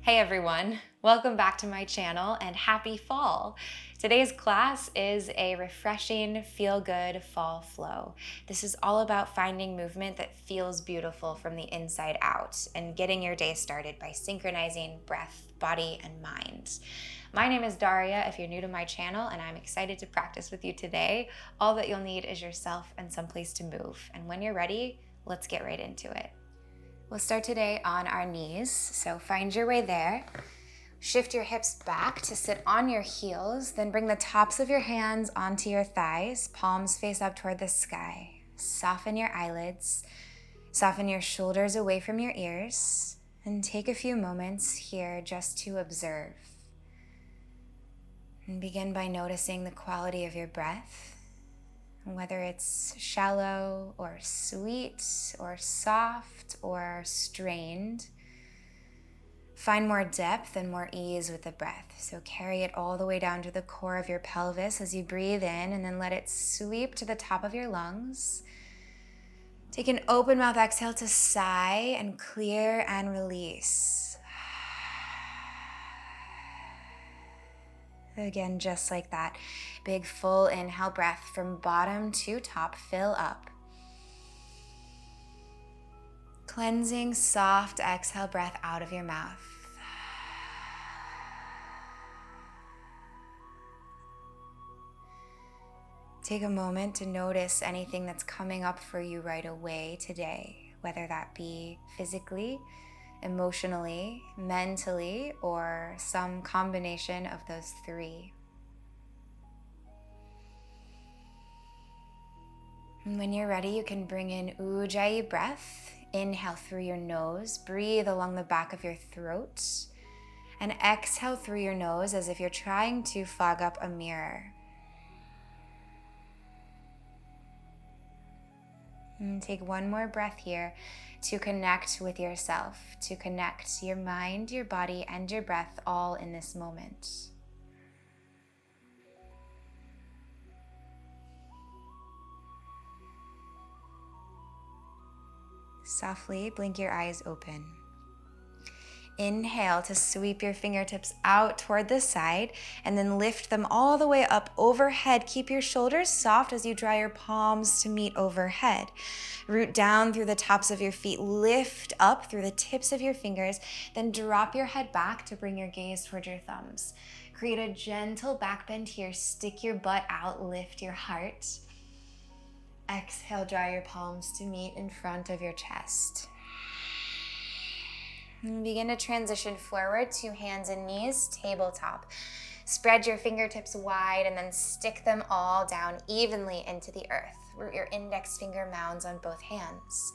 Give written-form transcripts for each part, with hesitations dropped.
Hey everyone, welcome back to my channel and happy fall. Today's class is a refreshing, feel-good fall flow. This is all about finding movement that feels beautiful from the inside out and getting your day started by synchronizing breath, body, and mind. My name is Daria if you're new to my channel, and I'm excited to practice with you today. All that you'll need is yourself and some place to move. And when you're ready, let's get right into it. We'll start today on our knees, so find your way there. Shift your hips back to sit on your heels, then bring the tops of your hands onto your thighs, palms face up toward the sky. Soften your eyelids, soften your shoulders away from your ears, and take a few moments here just to observe. And begin by noticing the quality of your breath. Whether it's shallow or sweet or soft or strained, find more depth and more ease with the breath. So carry it all the way down to the core of your pelvis as you breathe in, and then let it sweep to the top of your lungs. Take an open mouth exhale to sigh and clear and release. Again, just like that. Big full inhale breath from bottom to top. Fill up. Cleansing, soft exhale breath out of your mouth. Take a moment to notice anything that's coming up for you right away today, whether that be physically, emotionally, mentally, or some combination of those three. And when you're ready, you can bring in Ujjayi breath. Inhale through your nose, breathe along the back of your throat, and exhale through your nose as if you're trying to fog up a mirror. And take one more breath here to connect with yourself, to connect your mind, your body, and your breath all in this moment. Softly blink your eyes open. Inhale to sweep your fingertips out toward the side and then lift them all the way up overhead. Keep your shoulders soft as you draw your palms to meet overhead. Root down through the tops of your feet, lift up through the tips of your fingers, then drop your head back to bring your gaze toward your thumbs. Create a gentle back bend here, stick your butt out, lift your heart. Exhale, draw your palms to meet in front of your chest. And begin to transition forward to hands and knees, tabletop. Spread your fingertips wide and then stick them all down evenly into the earth. Root your index finger mounds on both hands.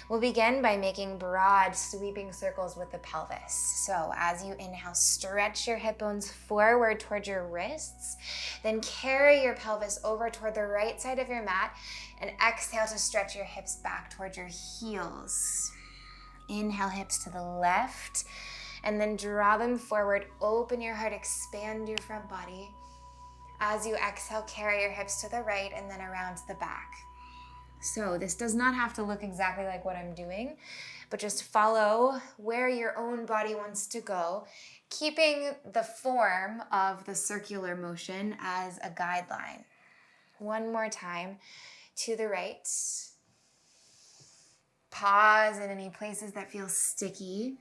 We'll begin by making broad, sweeping circles with the pelvis. So as you inhale, stretch your hip bones forward toward your wrists, then carry your pelvis over toward the right side of your mat, and exhale to stretch your hips back toward your heels. Inhale, hips to the left, and then draw them forward. Open your heart, expand your front body. As you exhale, carry your hips to the right and then around to the back. So this does not have to look exactly like what I'm doing, but just follow where your own body wants to go, keeping the form of the circular motion as a guideline. One more time, to the right. Pause in any places that feel sticky.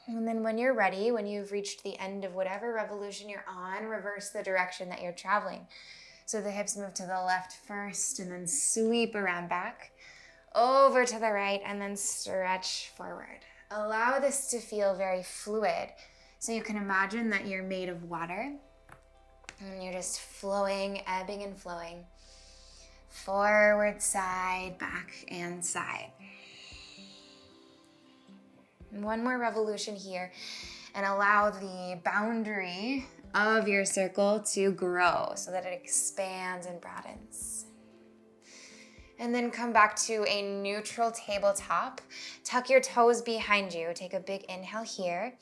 And then when you're ready, when you've reached the end of whatever revolution you're on, reverse the direction that you're traveling. So the hips move to the left first and then sweep around back, over to the right, and then stretch forward. Allow this to feel very fluid. So you can imagine that you're made of water and you're just flowing, ebbing and flowing. Forward, side, back, and side. And one more revolution here, and allow the boundary of your circle to grow so that it expands and broadens. And then come back to a neutral tabletop. Tuck your toes behind you. Take a big inhale here.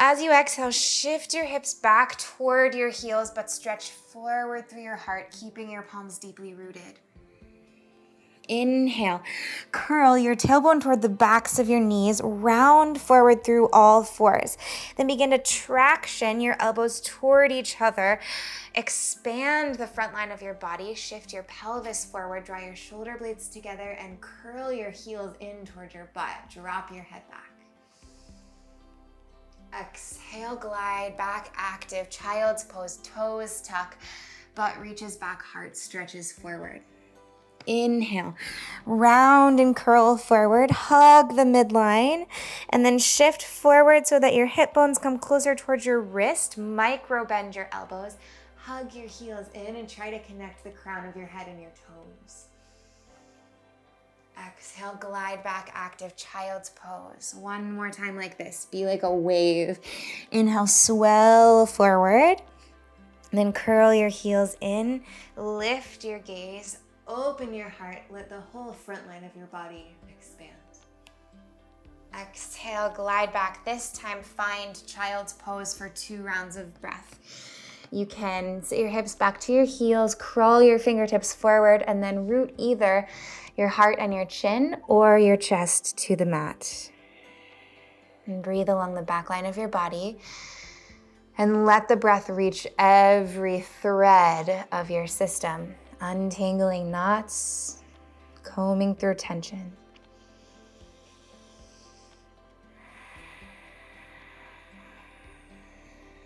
As you exhale, shift your hips back toward your heels, but stretch forward through your heart, keeping your palms deeply rooted. Inhale, curl your tailbone toward the backs of your knees, round forward through all fours. Then begin to traction your elbows toward each other. Expand the front line of your body, shift your pelvis forward, draw your shoulder blades together, and curl your heels in toward your butt. Drop your head back. Exhale, glide back, active, child's pose, toes tuck, butt reaches back, heart stretches forward. Inhale, round and curl forward, hug the midline, and then shift forward so that your hip bones come closer towards your wrist. Micro bend your elbows, hug your heels in, and try to connect the crown of your head and your toes. Exhale, glide back, active, child's pose. One more time like this. Be like a wave. Inhale, swell forward. Then curl your heels in, lift your gaze, open your heart, let the whole front line of your body expand. Exhale, glide back. This time, find child's pose for 2 rounds of breath. You can sit your hips back to your heels, crawl your fingertips forward, and then root either your heart and your chin or your chest to the mat. And breathe along the back line of your body. And let the breath reach every thread of your system, untangling knots, combing through tension.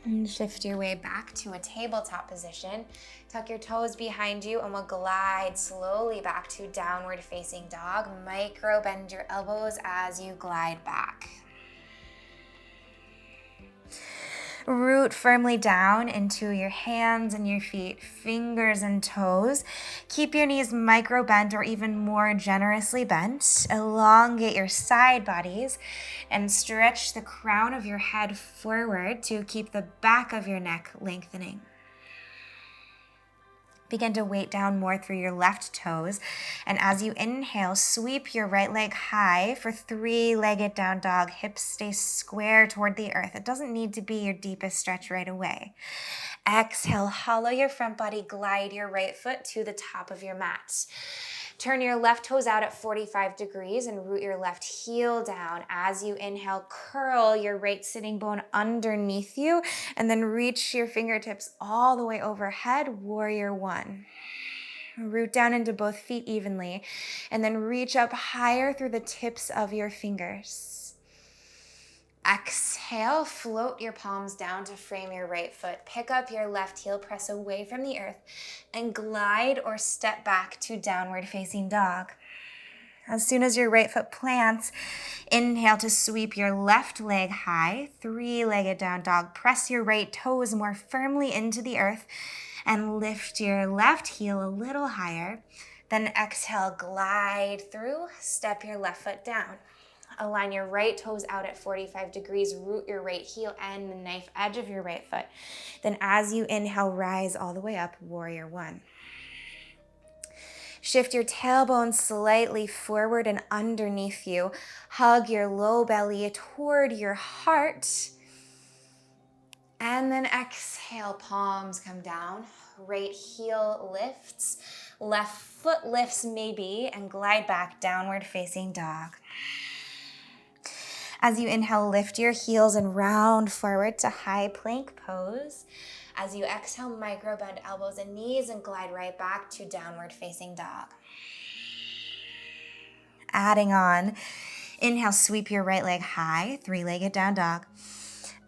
And shift your way back to a tabletop position. Tuck your toes behind you and we'll glide slowly back to downward facing dog. Micro bend your elbows as you glide back. Root firmly down into your hands and your feet, fingers and toes. Keep your knees micro bent or even more generously bent. Elongate your side bodies and stretch the crown of your head forward to keep the back of your neck lengthening. Begin to weight down more through your left toes. And as you inhale, sweep your right leg high for 3-legged down dog. Hips stay square toward the earth. It doesn't need to be your deepest stretch right away. Exhale, hollow your front body, glide your right foot to the top of your mat. Turn your left toes out at 45 degrees and root your left heel down. As you inhale, curl your right sitting bone underneath you and then reach your fingertips all the way overhead, warrior 1. Root down into both feet evenly and then reach up higher through the tips of your fingers. Exhale, float your palms down to frame your right foot. Pick up your left heel, press away from the earth, and glide or step back to downward facing dog. As soon as your right foot plants, inhale to sweep your left leg high, 3-legged down dog. Press your right toes more firmly into the earth and lift your left heel a little higher. Then exhale, glide through, step your left foot down. Align your right toes out at 45 degrees, root your right heel and the knife edge of your right foot. Then as you inhale, rise all the way up, warrior 1. Shift your tailbone slightly forward and underneath you. Hug your low belly toward your heart. And then exhale, palms come down. Right heel lifts, left foot lifts maybe, and glide back, downward facing dog. As you inhale, lift your heels and round forward to high plank pose. As you exhale, micro bend elbows and knees and glide right back to downward facing dog. Adding on, inhale, sweep your right leg high, 3-legged down dog.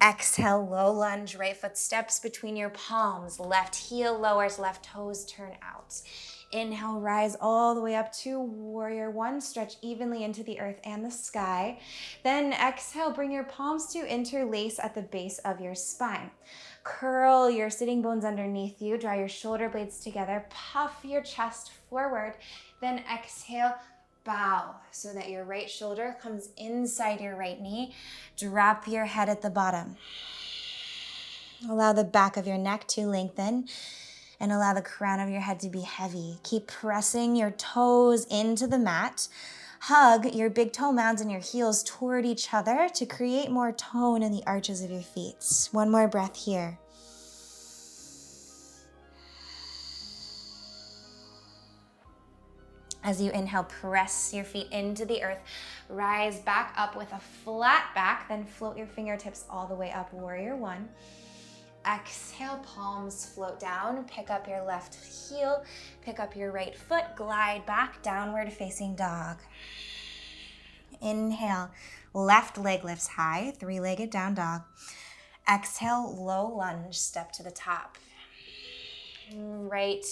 Exhale, low lunge, right foot steps between your palms, left heel lowers, left toes turn out. Inhale, rise all the way up to warrior 1. Stretch evenly into the earth and the sky. Then exhale, bring your palms to interlace at the base of your spine. Curl your sitting bones underneath you. Draw your shoulder blades together. Puff your chest forward. Then exhale, bow so that your right shoulder comes inside your right knee. Drop your head at the bottom. Allow the back of your neck to lengthen. And allow the crown of your head to be heavy. Keep pressing your toes into the mat. Hug your big toe mounds and your heels toward each other to create more tone in the arches of your feet. One more breath here. As you inhale, press your feet into the earth. Rise back up with a flat back, then float your fingertips all the way up, warrior one. Exhale, palms float down. Pick up your left heel, pick up your right foot, glide back, downward facing dog. Inhale, left leg lifts high, three-legged down dog. Exhale, low lunge, step to the top. Right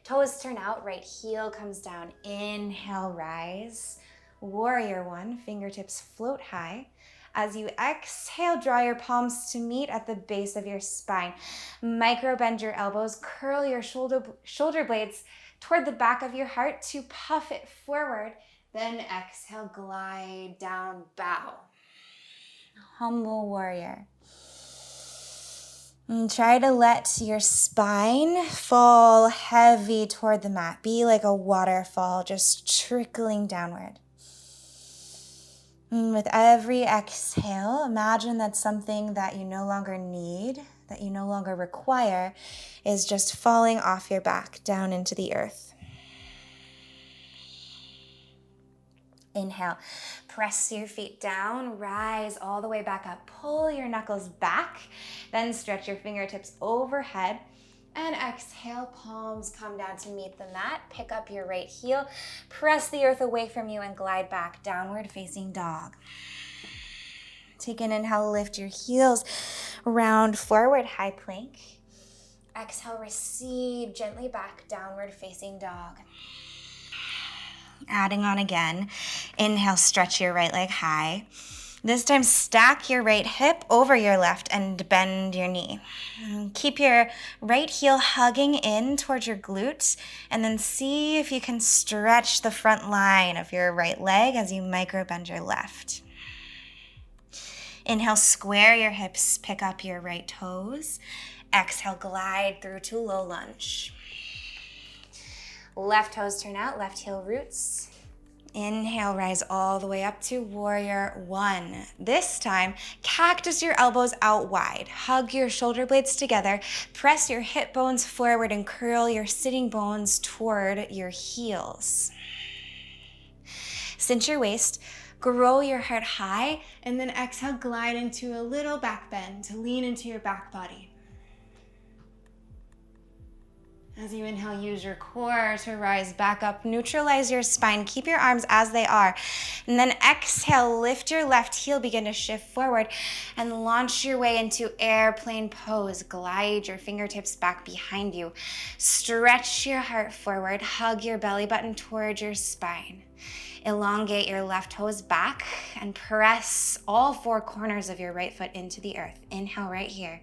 toes turn out, right heel comes down. Inhale, rise. Warrior one, fingertips float high. As you exhale, draw your palms to meet at the base of your spine. Micro bend your elbows, curl your shoulder blades toward the back of your heart to puff it forward. Then exhale, glide down, bow. Humble warrior. And try to let your spine fall heavy toward the mat. Be like a waterfall, just trickling downward. And with every exhale, imagine that something that you no longer need, that you no longer require, is just falling off your back down into the earth. Inhale, press your feet down, rise all the way back up. Pull your knuckles back, then stretch your fingertips overhead. And exhale, palms come down to meet the mat. Pick up your right heel, press the earth away from you and glide back, downward facing dog. Take an inhale, lift your heels, round forward, high plank. Exhale, recede gently back, downward facing dog. Adding on again. Inhale, stretch your right leg high. This time, stack your right hip over your left and bend your knee. Keep your right heel hugging in towards your glutes, and then see if you can stretch the front line of your right leg as you micro bend your left. Inhale, square your hips, pick up your right toes. Exhale, glide through to low lunge. Left toes turn out, left heel roots. Inhale, rise all the way up to warrior one. This time, cactus your elbows out wide. Hug your shoulder blades together. Press your hip bones forward and curl your sitting bones toward your heels. Cinch your waist, grow your heart high, and then exhale, glide into a little back bend to lean into your back body. As you inhale, use your core to rise back up. Neutralize your spine. Keep your arms as they are. And then exhale, lift your left heel, begin to shift forward and launch your way into airplane pose. Glide your fingertips back behind you. Stretch your heart forward. Hug your belly button towards your spine. Elongate your left toes back and press all four corners of your right foot into the earth. Inhale right here.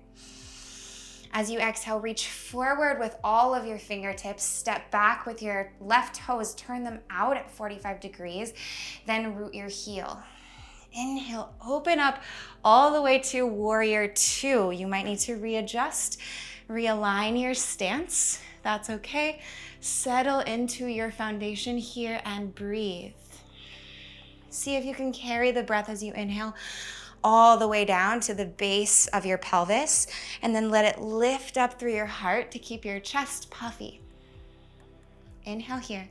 As you exhale, reach forward with all of your fingertips. Step back with your left toes. Turn them out at 45 degrees. Then root your heel. Inhale, open up all the way to warrior two. You might need to readjust, realign your stance. That's okay. Settle into your foundation here and breathe. See if you can carry the breath as you inhale all the way down to the base of your pelvis, and then let it lift up through your heart to keep your chest puffy. Inhale here.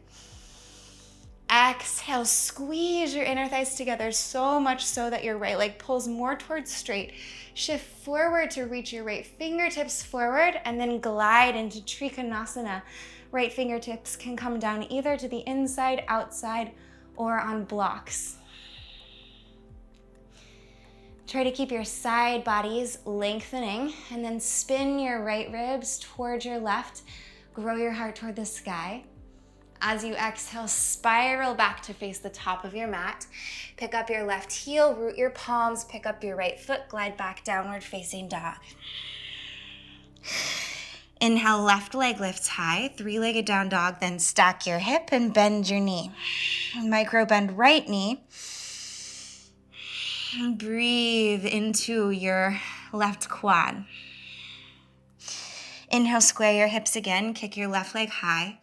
Exhale, squeeze your inner thighs together so much so that your right leg pulls more towards straight. Shift forward to reach your right fingertips forward, and then glide into Trikonasana. Right fingertips can come down either to the inside, outside, or on blocks. Try to keep your side bodies lengthening, and then spin your right ribs towards your left. Grow your heart toward the sky. As you exhale, spiral back to face the top of your mat. Pick up your left heel, root your palms, pick up your right foot, glide back, downward facing dog. Inhale, left leg lifts high, three-legged down dog, then stack your hip and bend your knee. Micro bend right knee. Breathe into your left quad. Inhale, square your hips again, kick your left leg high.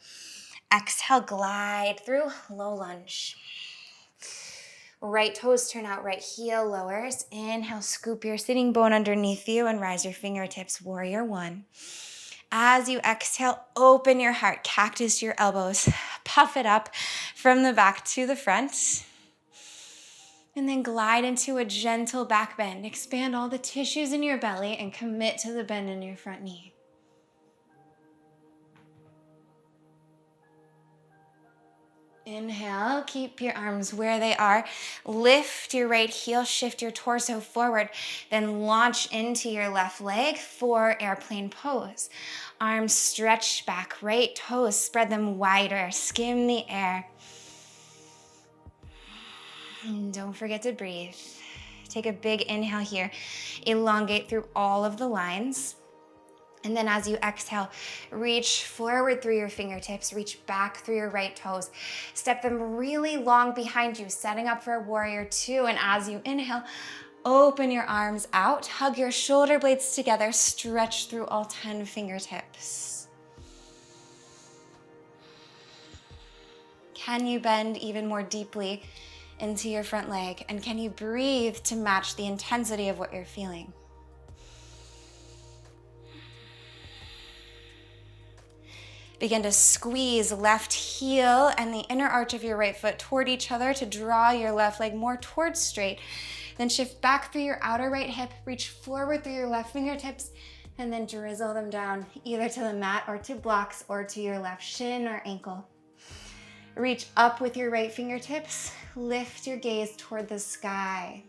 Exhale, glide through low lunge. Right toes turn out, right heel lowers. Inhale, scoop your sitting bone underneath you and rise your fingertips, warrior one. As you exhale, open your heart, cactus your elbows, puff it up. From the back to the front. And then glide into a gentle back bend. Expand all the tissues in your belly and commit to the bend in your front knee. Inhale, keep your arms where they are. Lift your right heel, shift your torso forward, then launch into your left leg for airplane pose. Arms stretch back, right toes, spread them wider, skim the air. And don't forget to breathe. Take a big inhale here. Elongate through all of the lines. And then as you exhale, reach forward through your fingertips, reach back through your right toes. Step them really long behind you, setting up for a warrior two. And as you inhale, open your arms out, hug your shoulder blades together, stretch through all 10 fingertips. Can you bend even more deeply into your front leg? And can you breathe to match the intensity of what you're feeling? Begin to squeeze left heel and the inner arch of your right foot toward each other to draw your left leg more towards straight. Then shift back through your outer right hip, reach forward through your left fingertips, and then drizzle them down either to the mat or to blocks or to your left shin or ankle. Reach up with your right fingertips, lift your gaze toward the sky.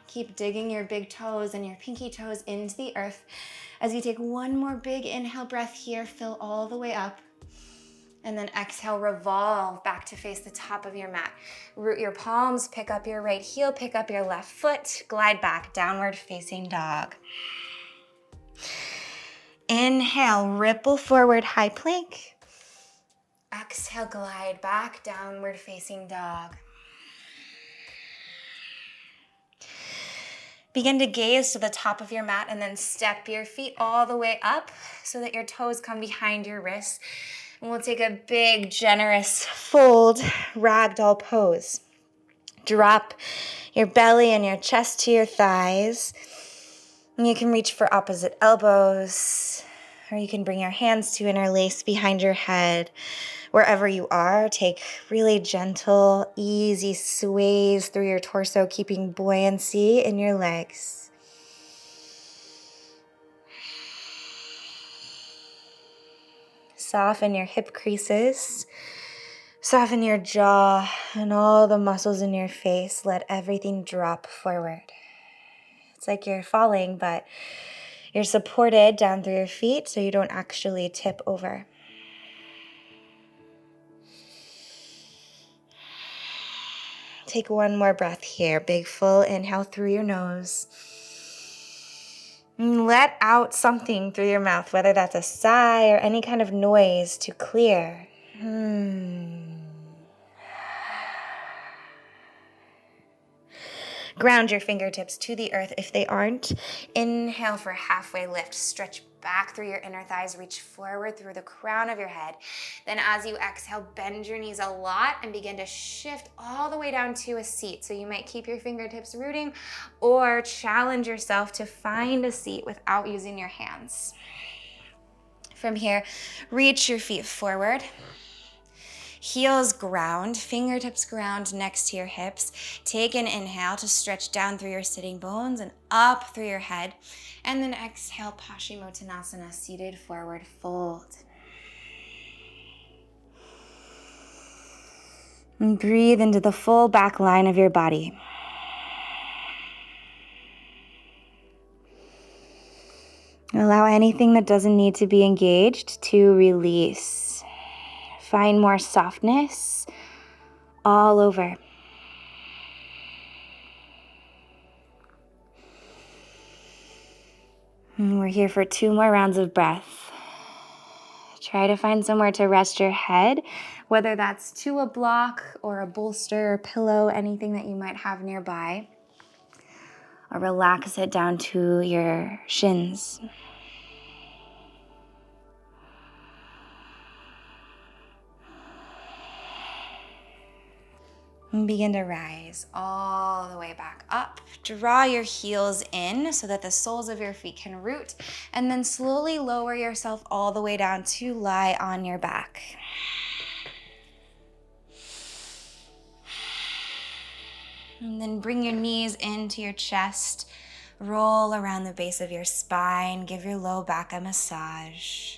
Keep digging your big toes and your pinky toes into the earth. As you take one more big inhale breath here, fill all the way up. And then exhale, revolve back to face the top of your mat. Root your palms, pick up your right heel, pick up your left foot, glide back, downward facing dog. Inhale, ripple forward, high plank. Exhale, glide back, downward facing dog. Begin to gaze to the top of your mat and then step your feet all the way up so that your toes come behind your wrists. And we'll take a big, generous fold ragdoll pose. Drop your belly and your chest to your thighs. And you can reach for opposite elbows, or you can bring your hands to interlace behind your head. Wherever you are, take really gentle, easy sways through your torso, keeping buoyancy in your legs. Soften your hip creases. Soften your jaw and all the muscles in your face. Let everything drop forward. It's like you're falling, but you're supported down through your feet so you don't actually tip over. Take one more breath here. Big full inhale through your nose. And let out something through your mouth, whether that's a sigh or any kind of noise to clear. Ground your fingertips to the earth if they aren't. Inhale for halfway lift. Stretch back through your inner thighs. Reach forward through the crown of your head. Then as you exhale, bend your knees a lot and begin to shift all the way down to a seat. So you might keep your fingertips rooting or challenge yourself to find a seat without using your hands. From here, reach your feet forward. Heels ground, fingertips ground next to your hips. Take an inhale to stretch down through your sitting bones and up through your head. And then exhale, Paschimottanasana, seated forward fold. And breathe into the full back line of your body. Allow anything that doesn't need to be engaged to release. Find more softness all over. And we're here for 2 more rounds of breath. Try to find somewhere to rest your head, whether that's to a block or a bolster or pillow, anything that you might have nearby. Or relax it down to your shins. And begin to rise all the way back up. Draw your heels in so that the soles of your feet can root, and then slowly lower yourself all the way down to lie on your back. And then bring your knees into your chest. Roll around the base of your spine. Give your low back a massage.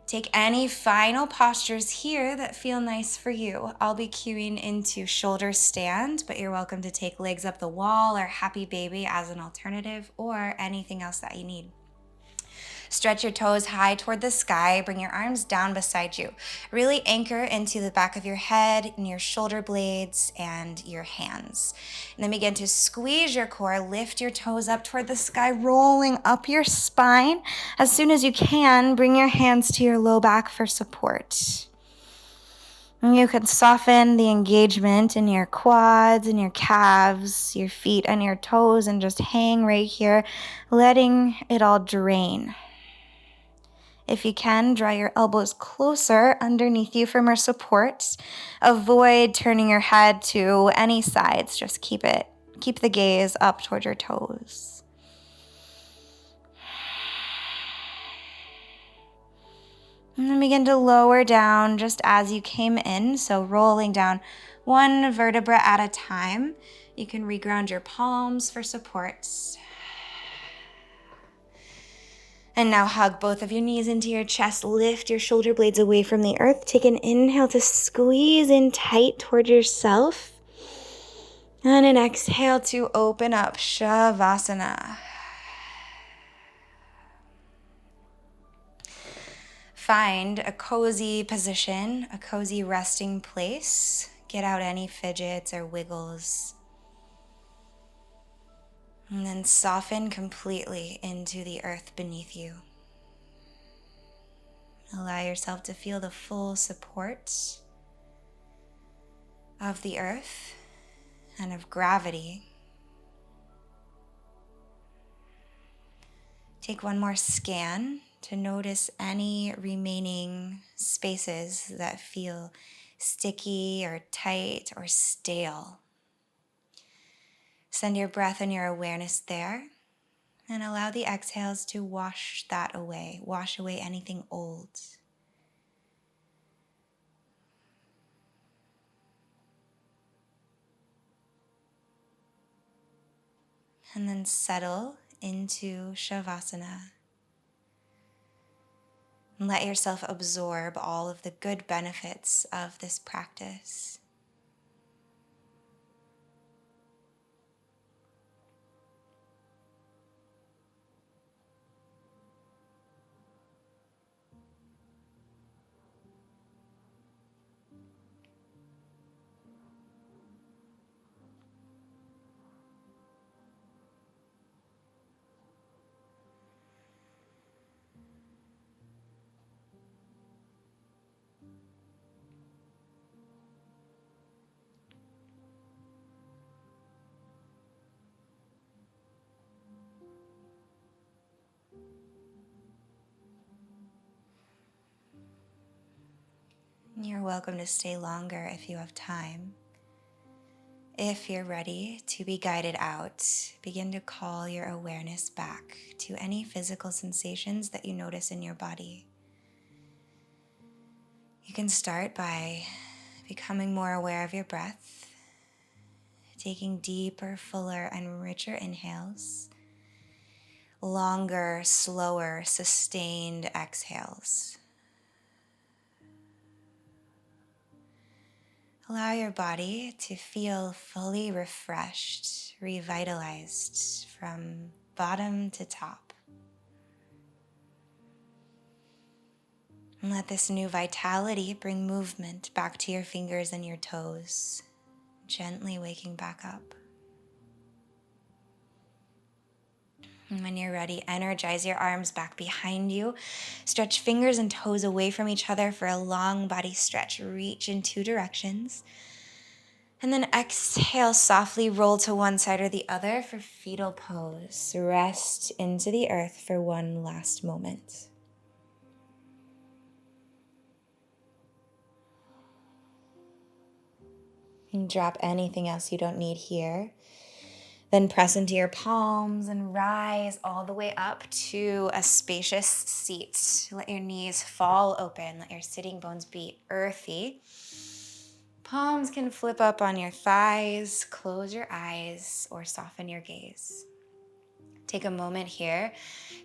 Take any final postures here that feel nice for you. I'll be cueing into shoulder stand, but you're welcome to take legs up the wall or happy baby as an alternative, or anything else that you need. Stretch your toes high toward the sky. Bring your arms down beside you. Really anchor into the back of your head and your shoulder blades and your hands. And then begin to squeeze your core. Lift your toes up toward the sky, rolling up your spine. As soon as you can, bring your hands to your low back for support. And you can soften the engagement in your quads and your calves, your feet and your toes, and just hang right here, letting it all drain. If you can, draw your elbows closer underneath you for more support. Avoid turning your head to any sides. Just keep the gaze up toward your toes. And then begin to lower down just as you came in. So rolling down one vertebra at a time. You can reground your palms for support. And now hug both of your knees into your chest. Lift your shoulder blades away from the earth. Take an inhale to squeeze in tight toward yourself. And an exhale to open up, Shavasana. Find a cozy position, a cozy resting place. Get out any fidgets or wiggles. And then soften completely into the earth beneath you. Allow yourself to feel the full support of the earth and of gravity. Take one more scan to notice any remaining spaces that feel sticky or tight or stale. Send your breath and your awareness there, and allow the exhales to wash that away. Wash away anything old. And then settle into Shavasana. And let yourself absorb all of the good benefits of this practice. You're welcome to stay longer if you have time. If you're ready to be guided out, begin to call your awareness back to any physical sensations that you notice in your body. You can start by becoming more aware of your breath, taking deeper, fuller, and richer inhales, longer, slower, sustained exhales. Allow your body to feel fully refreshed, revitalized from bottom to top. And let this new vitality bring movement back to your fingers and your toes, gently waking back up. And when you're ready, energize your arms back behind you. Stretch fingers and toes away from each other for a long body stretch. Reach in two directions. And then exhale, softly roll to one side or the other for fetal pose. Rest into the earth for one last moment. And drop anything else you don't need here. Then press into your palms and rise all the way up to a spacious seat. Let your knees fall open. Let your sitting bones be earthy. Palms can flip up on your thighs. Close your eyes or soften your gaze. Take a moment here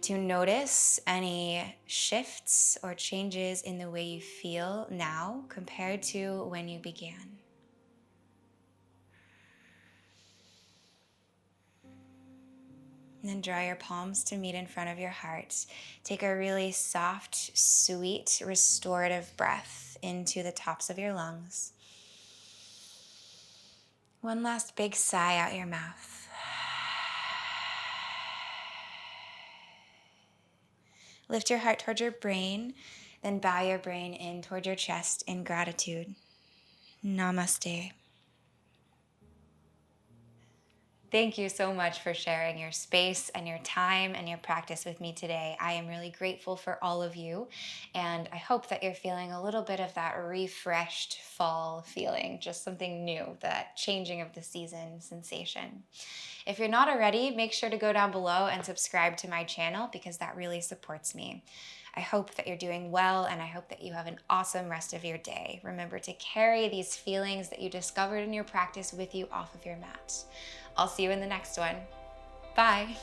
to notice any shifts or changes in the way you feel now compared to when you began. And then draw your palms to meet in front of your heart. Take a really soft, sweet, restorative breath into the tops of your lungs. One last big sigh out your mouth. Lift your heart towards your brain, then bow your brain in toward your chest in gratitude. Namaste. Thank you so much for sharing your space and your time and your practice with me today. I am really grateful for all of you, and I hope that you're feeling a little bit of that refreshed fall feeling, just something new, that changing of the season sensation. If you're not already, make sure to go down below and subscribe to my channel because that really supports me. I hope that you're doing well, and I hope that you have an awesome rest of your day. Remember to carry these feelings that you discovered in your practice with you off of your mat. I'll see you in the next one. Bye.